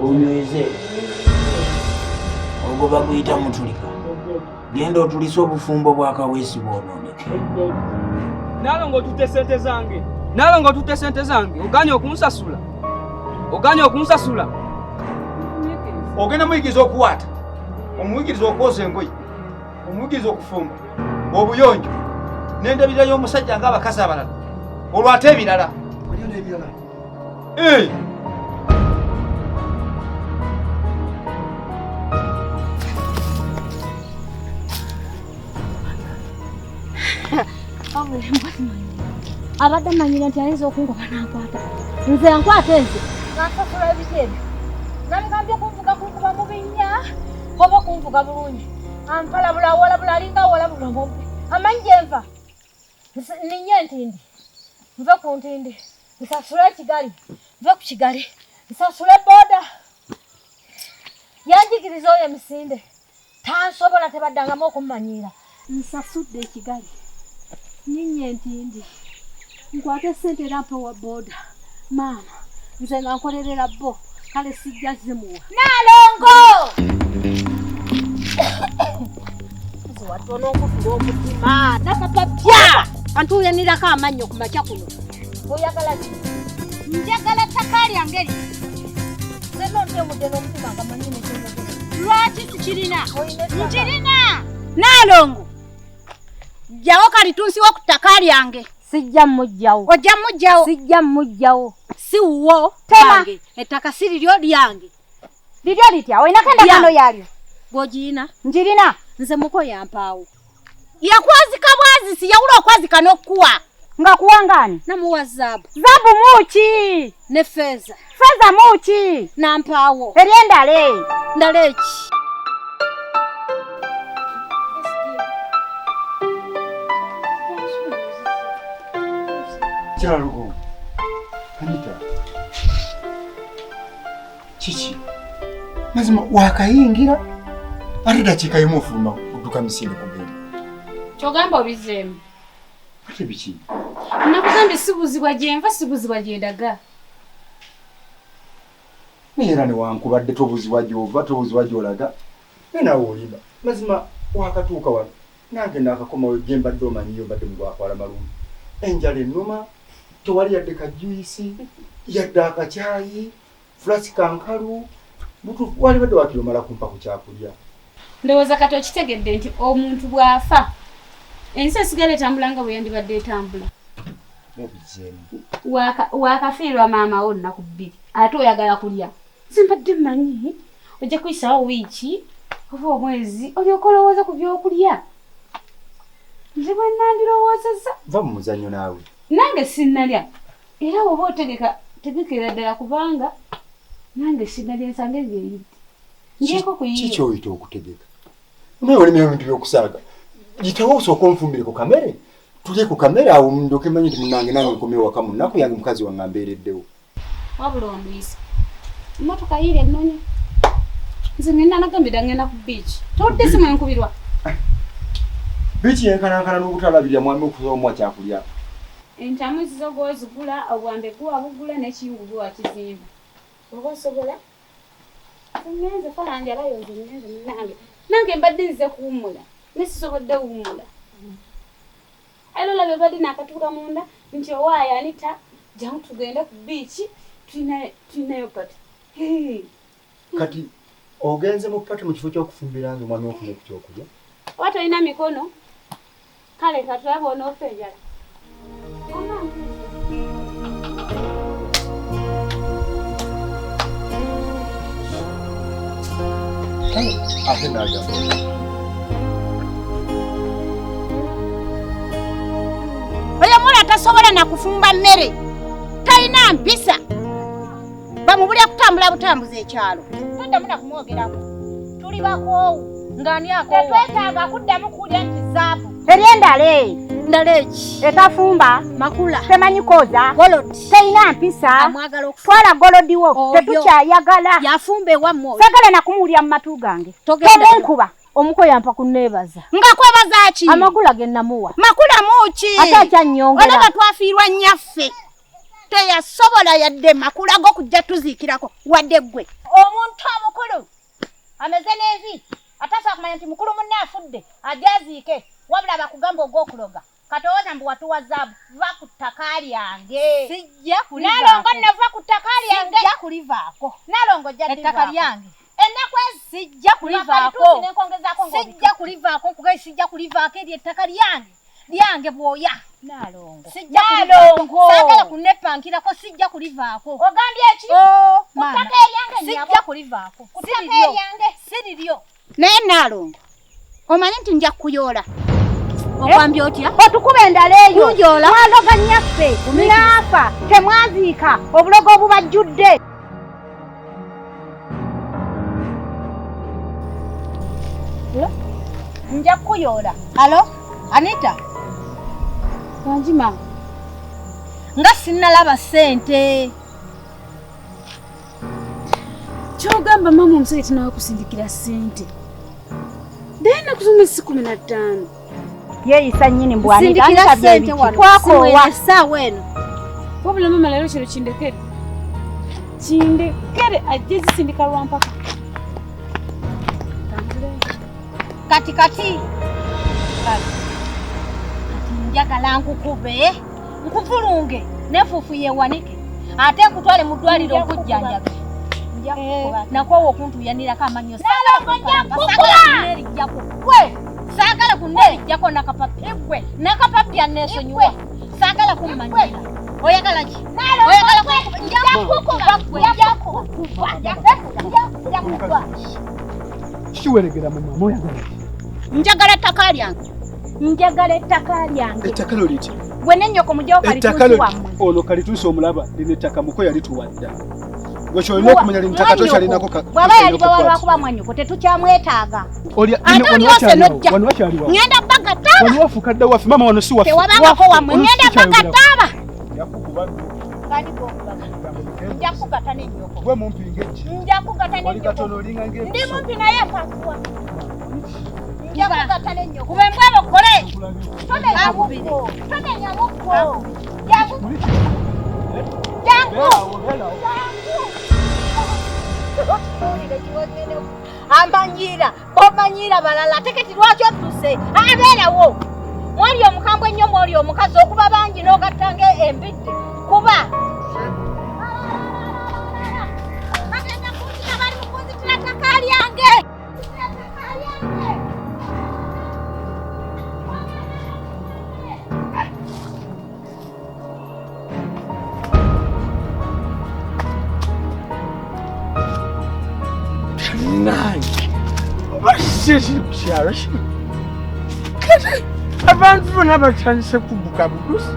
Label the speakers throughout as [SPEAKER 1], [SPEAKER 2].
[SPEAKER 1] Unyweze. Ogoba kuyita mutulika. Genda otulisa obufumbo bwa Kawesi bw'onooneka.
[SPEAKER 2] Nalongo tutte sente zange. Nalongo tutte sente zange. Oganye okunsasula. Oganye okunsasula.
[SPEAKER 3] Ogenda muyigiriza okuwaata. Omuyigiriza okwoza engoye. Omuyigiriza okufumba. Obuyonjo. N'endabirira y'omusajja ng'abakazi abalala. Olwo ate ebirala. Waliyo n'ebirala.
[SPEAKER 4] Abadde manyira nti ayinza okungoba n'ankwata. Nze ankwata enze. N'asasula ebitebe. Nabigambye kunvuga kunkuba mu binnya. Oba kunvuga bulungi. Ampalabula walabula alinga walabula mubbi. Amanyi gye nva. Ninye ntindi. Nve ku ntindi. Nsasule Kigali. Nve ku Kigali. Nsasule boda. Yanjigiriza oyo emisinde. Tansobola tebaddangamu okummanyiira. Nsasudde Kigali. Ninye ntindi. Nkwate sente rampa wa boda. Maama, nze nga nkolerera bo. Kale sijja zimuwa. Nalongo! Nze watono okufula omutima. Nakapa pya! Antuyanirako amannyo ku makya kuno. Oyagala ki? Njagala ttaka lyange. Nze nondemudde n'omutima nga manyi nekyogera. Lwaki sikirina? Nkirina! Nalongo! Jjawo kalitunsiwo ku ttaka lyange. Sijja mujjawo. Ojja mujjawo. Sijja mujjawo. Si wo wange. Ettaka si liryo lyange. Liryo litya? Oyinako endagaano yalyo? Gwogiina? Njirina. Nze muko yampaawo. Yakwazika bwazisi yawula okwazika n'okkuwa. Nga kuwa ngani? Namuwa zaabu. Zaabu muki? Ne feza. Feza muki? Nampaawo. Eryendale. Ndale ki?
[SPEAKER 3] Chalugo. Anita. Chichi. Mazima wakayingira ate dakiika emu ofuluma odduka misinde kugenda.
[SPEAKER 5] Kyogamba obizeemu.
[SPEAKER 3] Ate biki?
[SPEAKER 5] Nakugambye sibuzibwa gye nva sibuzibwa gye ndaga.
[SPEAKER 3] Naye era ne wankubadde tobuzibwa gy'ova tobuzibwa gy'olaga. Naye nawe olimba. Mazima wakatuuka wano. Nange naakakomawo gye mbadde omanyiyo mbadde mu gwakwala malungi. Enjala ennuma. Tewali yadde kajuyisi, yadde akacaayi, fulasi kankalu, butu wali badde wakiromala kumpa ku kyakulya.
[SPEAKER 5] Ndowooza kati okitegedde nti omuntu bw'afa ensi esigala etambula nga bwe yandibadde etambula. Wakafiirwa maama wo nnaku bbiri ate oyagala kulya. Nze mbadde mmanyi ojja kuyisawo wiiki oba omwezi olyoka olowooza ku by'okulya. Nze bwe nandirowoozezza.
[SPEAKER 3] Va mu muzannyo naawe.
[SPEAKER 5] Nange sinnalya. Era oba tegekera ddala kubanga nange sinnalya ensanga ebyeyidde. Njeeko kuyiyo.
[SPEAKER 3] Kiki oyita okutegeka? Naye olina ebintu by'okusaaga. Gitawo osooka onfumbire ku kamere. Tulye ku kamere awo ndyoke mmanyi nti munnange nange nkomyewo waka munnaku yange mukazi wange ambeereddewo.
[SPEAKER 5] Wabula onduyisa. Emmotoka yiire ennonya. Nze ngenda nagambira ngenda ku biiki. Toludde simu enkubirwa.
[SPEAKER 3] Biiki yenkanankana n'obutalabirira mwami okusoomwa kyakulya.
[SPEAKER 5] Entamu zizo gw'ozigula obwambe gwabugula n'ekiyungu gwakizimba. Oba osobola? Ngenze fana njala yonze ngenze munange. Nange mbadde nze kuwummula. Nesisobodde wummula. Alo labe badde nakatuuka munda nti owaayo Anita jangu tugende ku biiki tulinayo pati.
[SPEAKER 3] Kati ogenze mu pati mu kifo ky'okufumbira nze omwami ofuna ku kyokulya?
[SPEAKER 5] Oba tolina mikono? Kale katulabe onoofa enjala.
[SPEAKER 3] Ate naja.
[SPEAKER 4] Oyo mwana tasobola na kufumba mmere. Talina mpisa. Bamubulya kutambula butambuza ekyalo. Toddamu na kumwogerako. Tuli bakoowu. Ngani akoowu. Tetwetaaga kuddamu kulya nti zaabu. Eryendale. Ndale ki? Etafumba. Makula. Temanyi koza. Golodi. Talina mpisa. Amwagala okufumba. Twala golodi wo. Tetukyayagala. Yafumbe wamwo. Sagala na kumuwulya mu matu gange. Tomunkuba. Omuko yampa kunneebaza. Nga kwebaza ki? Amakula ge namuwa. Makula muki? Ate akyanyongera. Olaba twafiirwa nnyaffe. teyasobola yadde makula g'okujja tuziikirako wadde ggwe omuntu omukulu ameze n'envi atasobola kumanya nti mukulu munne afudde ajaziike wabula bakugamba ogw'okuloga katowooza mbu watuwa zaabu va ku ttaka lyange sijja kulivaako nalongo nava ku ttaka lyange sijja kulivaako nalongo jja ettaka lyange ennaku ezi sijja kulivaako sijja kulivaako nkugaye sijja kulivaako eryo ettaka lyange bwoya nalongo sijja kulivaako saagala kunnepankirako sijja kulivaako ogambye eki ku ttaka eryange sijja kulivaako ku ttaka eryange siriryo naye nalongo omanye nti nja kukuyoola okwambye otya otukuba endala eyo kunjoola mwaloga nnyaffe naafa temwaziika obulogo obubajjudde nja kukuyoola alo Anita
[SPEAKER 5] Wanjima
[SPEAKER 4] nga sinnalaba ssente
[SPEAKER 5] kyogamba mama omusajja tinawa kusindikira ssente dayina kusoma esi 15
[SPEAKER 4] yeeyisa nnyini mbwanisindikira ssente wano twakoowa essaawa eno
[SPEAKER 5] wabula mama leero kiro kindekere ajje zisindika lwampaka
[SPEAKER 4] kati njagala nkukube nkuvulunge nefuufu yeewanike ate nkutwale mu ddwaliro okujjanjabe nakwowa okuntuuyanirako amannyo saagala kunneerijjako nakapapigwe nakapapya neesonyiwa saagala kummanyira oyagala ki
[SPEAKER 3] kiweregera mu mama oyagala
[SPEAKER 4] njagala ettaka lyange njagala ettaka lyange
[SPEAKER 3] ettaka lo liti
[SPEAKER 4] gwe nennyoko mujjawo kalituusi wammwe
[SPEAKER 3] ono kalituusi omulaba lino ettaka muko yalituwadda gwe kyolina okumanya lino ttaka tokyalinako
[SPEAKER 4] bw'aba yali bawalwakuba mwannyoko tetukyamwetaaga ate oli wose nojja ŋŋenda bagata
[SPEAKER 3] waliwafukadde waffe mama wano si waffe
[SPEAKER 4] tewabangako wammwe ŋŋenda bagata aba nja kugata n'ennyoko
[SPEAKER 3] gwe mumpi ng'eki
[SPEAKER 4] nja kugata n'ennyoko ndi mumpi naye mpakuwa nja kugata n'ennyoko kuba embwebo kole tomenya mukko jangu amanyira bomanyira balala teketi lwaki otuse abeerawo mwali omukambwe ennyo mwoli omukazi okuba bangi n'ogattange embidde kuba bagenda kunzira bali mukunzitira ttaka lyange
[SPEAKER 1] nange oba kiri ku kyalo kino kati abantu bonna batandise kubuka budusi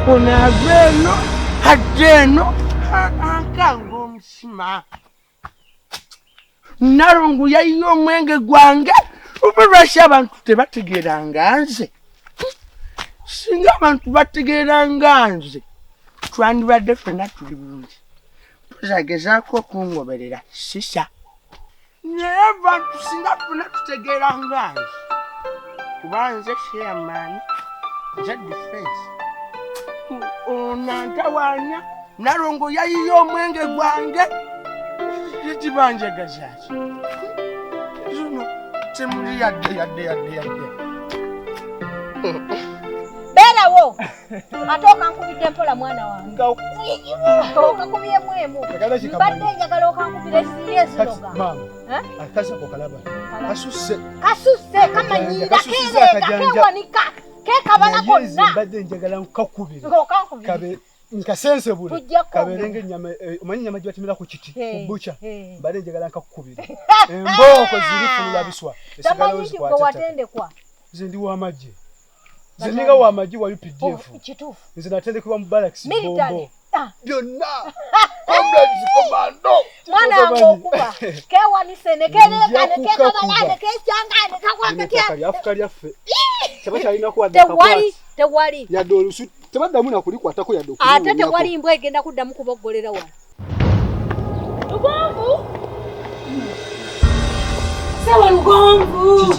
[SPEAKER 1] ono ava eno adde eno ankanga omusima Nalongo yayiye omwenge gwange oba lwaki abantu tebategeeranga nze singa abantu bategeeranga nze twandibadde ffenna tuli bulungi tuzagezaako okungoberera sisa naye abantu singa ffenna tutegeeranga nze kuba nze chairman nze defense onantawaanya Nalongo yayiye omwenge gwange Tibanjagazaki. Zuno temuli yadde.
[SPEAKER 4] Berawo. Atoka nkubidde mpola mwana wange. Atoka kubye mwemu. Mbadde njagala okankubira siyeziroga.
[SPEAKER 3] Mama. Akaza ko kalaba. Kasusse
[SPEAKER 4] kamanyira kewanika. Kekabala konna.
[SPEAKER 3] Mbadde njagala nkakubira.
[SPEAKER 4] Ngokankubira.
[SPEAKER 3] Kabe nkasense buli kaberenge nyama omanyi nyama gyatimira ku kiti kubucha mbale njagala nkakubira emboko zirifulula biswa esigala
[SPEAKER 4] watendekwa
[SPEAKER 3] zindi wa maji zininga wa maji wa UPDF nze natendekwa mu barracks bombo byonna comrades commando
[SPEAKER 4] mwana ngokuba kewa ni senekele kane kekabalane kechangane kakwakati
[SPEAKER 3] afukali affe Chabacha alina kuwadda kakwati
[SPEAKER 4] tewali
[SPEAKER 3] yadolusu tebaddamu nakulikwatako yadde
[SPEAKER 4] ate tewali mbwa egenda kuddamu kuboggolera wano lugonvu sewa lugonvu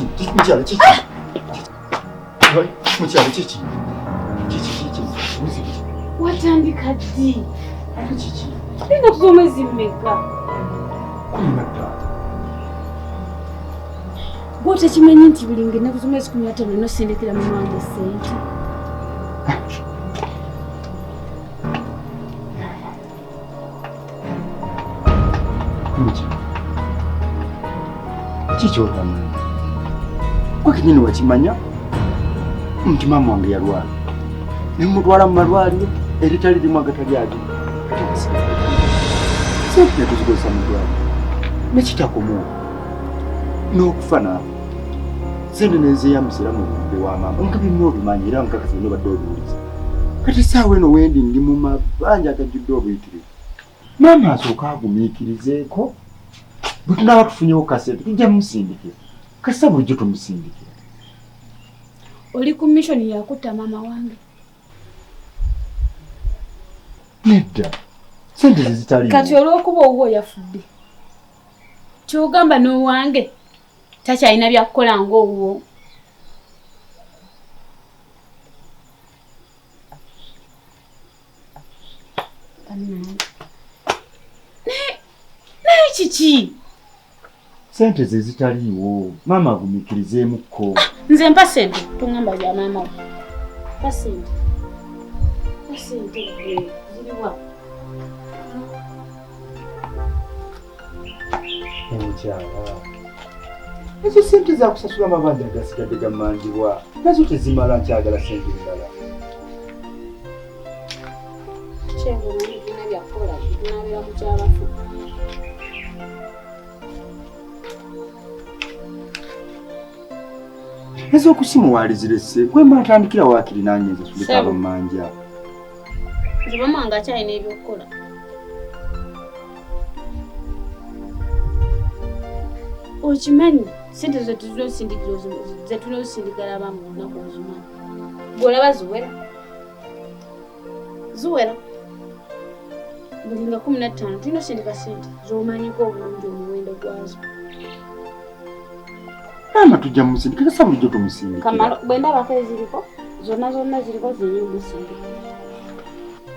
[SPEAKER 5] Watandika ddi?
[SPEAKER 3] Kiki?
[SPEAKER 5] Nina tuzomezi mmeka. Gwote kimanyi nti bulinga ennaku z'omwezi 15 nosindikira mama wange ssente.
[SPEAKER 3] Kiki otamanyi? Kwa kinyini wakimanya nti mama wange yalwala ne mutwala mu malwaliro eritali limu agatali agi sente netuzigozesa mu ddwaliro nekitakomuwa n'okufa naawe sente nenzeyamusira mu bumbe wa mama nga byonna obimanyi era nkakasa bino badde obiwuliza kati saawa eno wendi ndi mu mabanja agajjudde obuyitirivu maama asooka agumiikirizeeko bwe tunaaba tufunyewo kasente tujja mumusindikira kasa bulijjo tumusindikira.
[SPEAKER 5] Oli ku mission yakutta mama wange.
[SPEAKER 3] Nedda sente zitali
[SPEAKER 5] kati olw'okuba owuwo yafudde kyogamba n'owange takyalina byakukola ng'owuwo. Naye kiki?
[SPEAKER 3] Sente zitaliiwo maama agumiikirizeemukko.
[SPEAKER 5] Nze mpa sente tungamba bya maama we. Mpa sente. Mpa sente ziriwa?
[SPEAKER 3] Omukyala ezo sente zakusasula amabanja agasigadde gamanjibwa nazo tezimala nkyagala sente endala.
[SPEAKER 5] Kyebona byakola tunaabira mu kyabafu.
[SPEAKER 3] Ez'okusimuwaalizirese kwemba ntandikira waakiri nanyenze sulika abamanja.
[SPEAKER 5] Nze mama wange akyalina ebyokukola. Okimanyi sente zetunosindikira abamu olunaku ozimanyi. Bw'olaba ziwera. Ziwera. Buli nga 15 tulina osindika sente z'omanyiko obulungi omuwendo gwazo.
[SPEAKER 3] Maama tujja mumusindikira kasa bulijjo tumusindikira.
[SPEAKER 5] Kamala bwe ndabako eziriko zonna ziriko ziri musindika.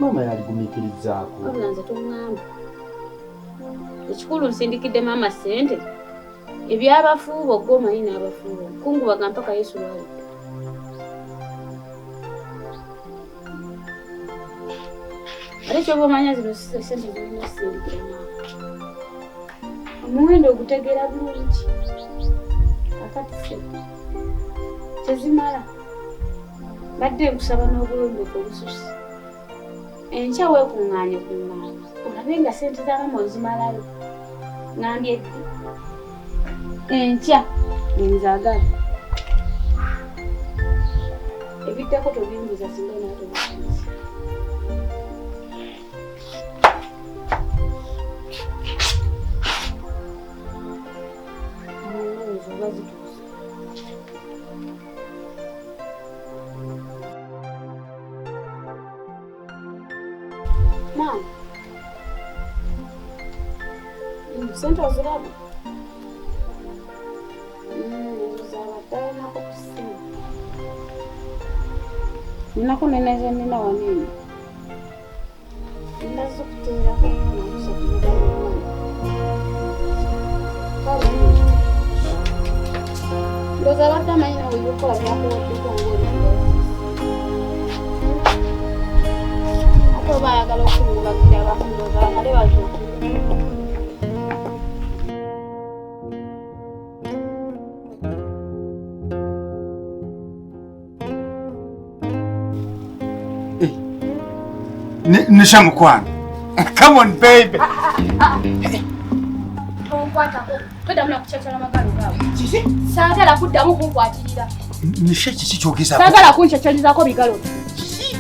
[SPEAKER 3] Maama yaligumiikirizaako.
[SPEAKER 5] Wabula nze tongamba. Ekikulu nsindikidde maama sente. Ebyabafuubo gw'omanyi n'abafuubo kungubaga mpaka Yesu lwali. Ate ky'oba omanya zino sente zirina osindikira maama. Omuwendo ogutegeera bulungi. Akati tezimala. Badde nkusaba n'obulombeeko obususi. Enkya weekuŋŋaanye olabe nga sente za maama ozimalayo. Ngambye ddi. Enkya nzaagala. Ebiddako tobimbuza singa naatobaanisi. Oba zituuse. Maama. Sente oziraba? Ninaku neneze nina wanini. Ndazo kuteerako nakusa kumugala. Ndoza badde amanyi nawe ebyokukola byakuwaddeko ng'oli. Ate oba ayagala okuwubakira abakundoza bamale bazuukuke.
[SPEAKER 3] Nisha mukwano. Come on baby.
[SPEAKER 5] Tonkwatako. Todamula kukyakyola magalo gaawe. Kiki? Saagala kuddamu kunkwatirira.
[SPEAKER 3] Nisha kiki kyogeza?
[SPEAKER 5] Saagala kunkyakyolizaako bigalo.
[SPEAKER 3] Kiki?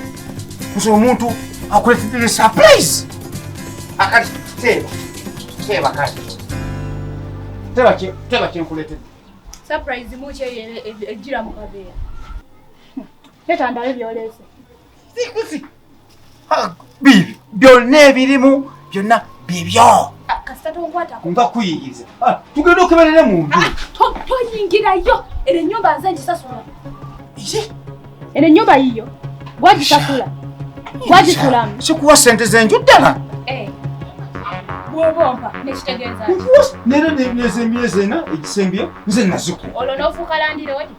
[SPEAKER 3] Kusa omuntu akuletedde surprise. Akati teba kati. Teba kinkuletedde.
[SPEAKER 5] Surprise muki ejjira mu kabeera. Leta ndabe byolese.
[SPEAKER 3] Sikusi. Bibi, byonna ebirimu byonna bibyo.
[SPEAKER 5] Kasita tonkwatako.
[SPEAKER 3] Nva kuyingiza. Tugenda okubeerera mu nju.
[SPEAKER 5] Toyingirayo. Era ennyumba nze ngisasula.
[SPEAKER 3] Eki?
[SPEAKER 5] Era ennyumba yiyo. Gwagisasula. Wazisulamu.
[SPEAKER 3] Sikuwa sente zenju ddala.
[SPEAKER 5] Bw'obompa nekitegeeza.
[SPEAKER 3] Nera nezembye zena ekisembye nze naziku.
[SPEAKER 5] Olwo n'ofuuka landiroodi.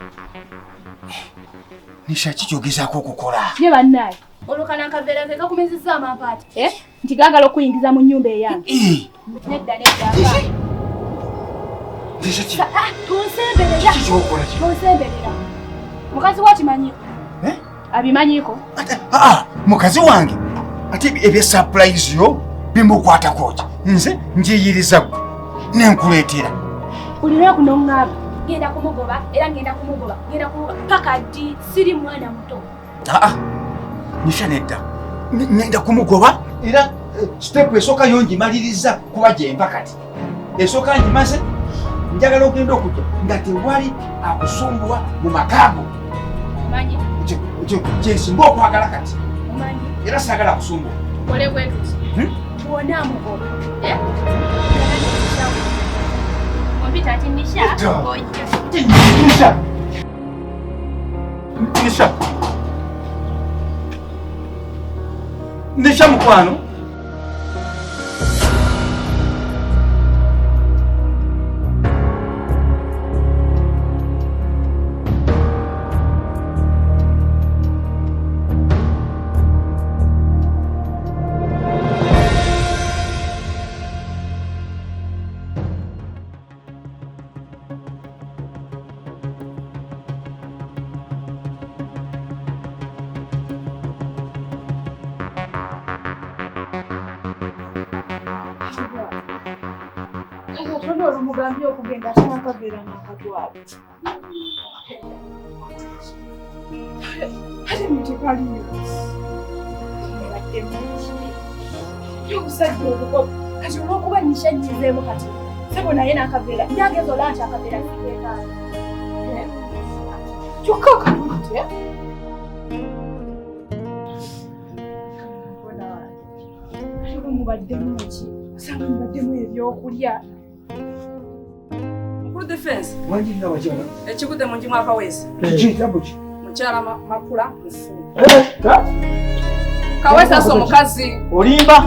[SPEAKER 3] Nisha kikyogezako okukola.
[SPEAKER 5] Ye bannaye. Olwo kanankaveera ke kakumezezza amampaati. Nti gaagala okuyingiza mu nnyumba eyange. Nedda. Tonsemberera. Tonsemberera. Mukazi wo akimanyiko. Abimanyiko.
[SPEAKER 3] Mukazi wange. Ate ebya surprise yo bimukwatako ki? Nze njiyiriza gwe nenkuleetera.
[SPEAKER 5] Ulina kunoŋŋaaba. Genda kumugoba era ngenda kumugoba. Genda kumugoba paka ddi siri mwana muto.
[SPEAKER 3] Nisha nedda. Ngenda kumugoba era step esooka yongimaliriza kuba gyempa kati. Esooka ngimaze njagala okugenda okujja nga tewali akusumbuwa mu makaago.
[SPEAKER 5] Manyi.
[SPEAKER 3] Kyensinga okwagala kati.
[SPEAKER 5] Manyi.
[SPEAKER 3] Era saagala kusumbuwa.
[SPEAKER 5] Ole bwetuti. Bw'ona amugoba. Ompita ati Nisha.
[SPEAKER 3] Nisha mukwano.
[SPEAKER 5] Olumugambye okugenda atanakaveera n'akatwala. Ate mutekaliyo. Mbadde mungi. Y'omusajja obukopi. Kati olw'okuba Nisha nnyizeemu kati. Ssebo naye n'akaveera. Nyangezo lanti akaveera kiteekaana. Kyokka kalungi. Ate mubaddemu ki? Osanga mubaddemu ebyokulya.
[SPEAKER 6] Defense.
[SPEAKER 3] Wanjira wajana.
[SPEAKER 6] Ekikude mungi mwaka wese.
[SPEAKER 3] Tabuki.
[SPEAKER 6] Mukyala makula mufu. Kawesa so mukazi.
[SPEAKER 3] Olimba?